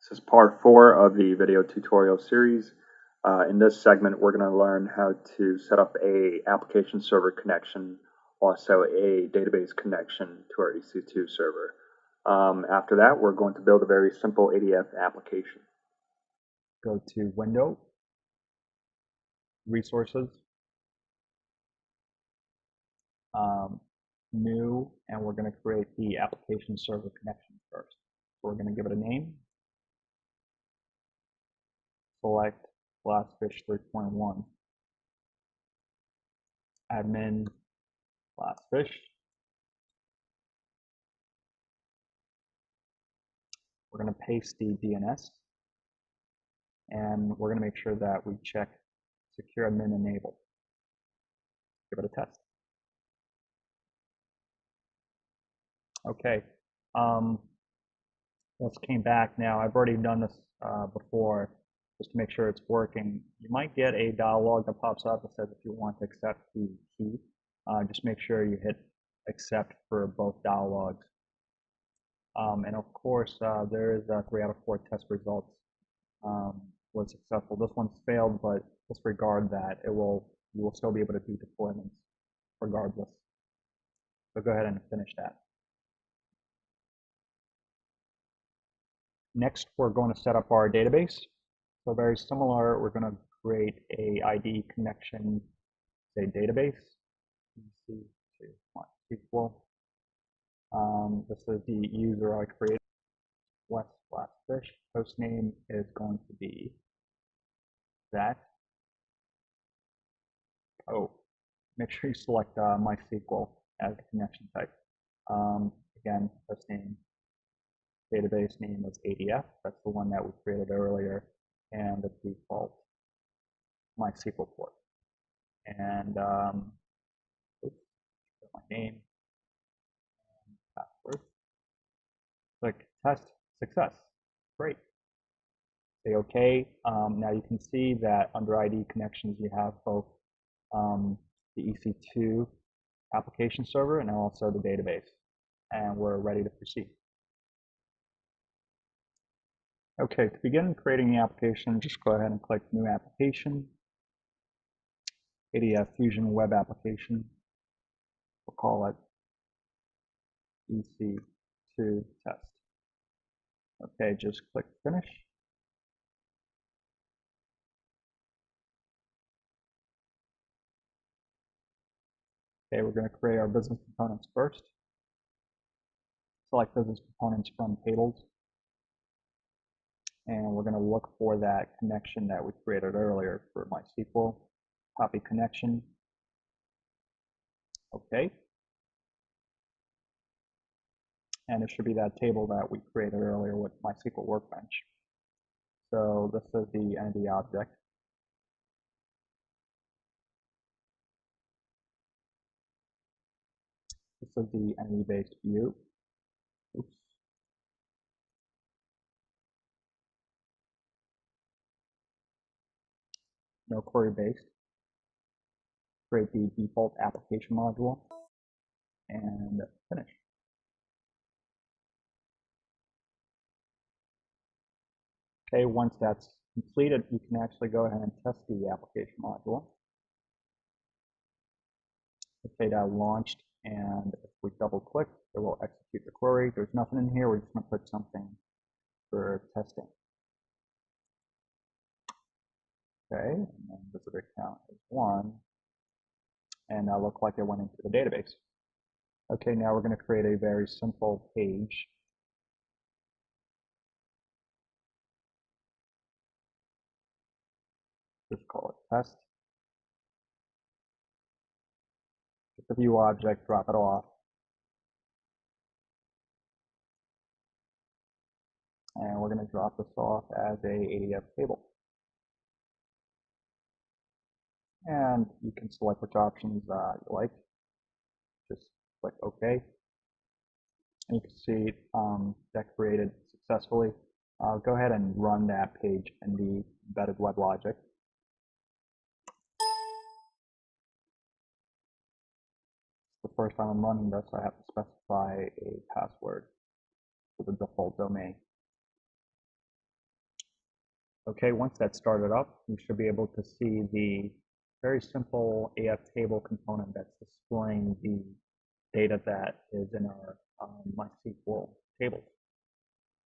This is part 4 of the video tutorial series. In this segment, we're going to learn how to set up a application server connection, also a database connection to our EC2 server. After that, we're going to build a very simple ADF application. Go to Window, Resources, New, and we're going to create the application server connection first. We're going to give it a name. Select Glassfish 3.1. Admin Glassfish. We're going to paste the DNS, and we're going to make sure that we check Secure Admin Enable. Give it a test. Okay, this came back now. I've already done this before just to make sure it's working. You might get a dialog that pops up that says if you want to accept the key. Just make sure you hit accept for both dialogues. And of course, there is 3 out of 4 test results was successful. This one's failed, but disregard that. You will still be able to do deployments regardless. So go ahead and finish that. Next, we're going to set up our database. So very similar, we're going to create a ID connection, say database, EC2 MySQL. This is the user I created, West Glassfish. Host name is going to be that. Oh, make sure you select MySQL as the connection type. Again, host name. Database name is ADF. That's the one that we created earlier, and the default MySQL port. And my name and password. Click test success. Great. Say OK. Now you can see that under ID connections you have both the EC2 application server and also the database, and we're ready to proceed. Okay, to begin creating the application, just go ahead and click New Application, ADF Fusion Web Application. We'll call it EC2 Test. Okay, just click Finish. Okay, we're going to create our business components first. Select business components from tables. And we're going to look for that connection that we created earlier for MySQL. Copy connection. Okay. And it should be that table that we created earlier with MySQL Workbench. So this is the entity object. This is the entity-based view. Oops. No query based. Create the default application module and finish. Okay, once that's completed, you can actually go ahead and test the application module. Okay, that launched, and if we double click, it will execute the query. There's nothing in here, we're just going to put something for testing. Okay, and then visitor count is 1, and that looked like it went into the database. Okay, now we're going to create a very simple page. Just call it test. Get the view object, drop it off. And we're going to drop this off as a ADF table. And you can select which options you like. Just click OK. And you can see that created successfully. Go ahead and run that page in the embedded WebLogic. The first time I'm running this, I have to specify a password for the default domain. Okay, once that's started up, you should be able to see the very simple AF table component that's displaying the data that is in our MySQL table.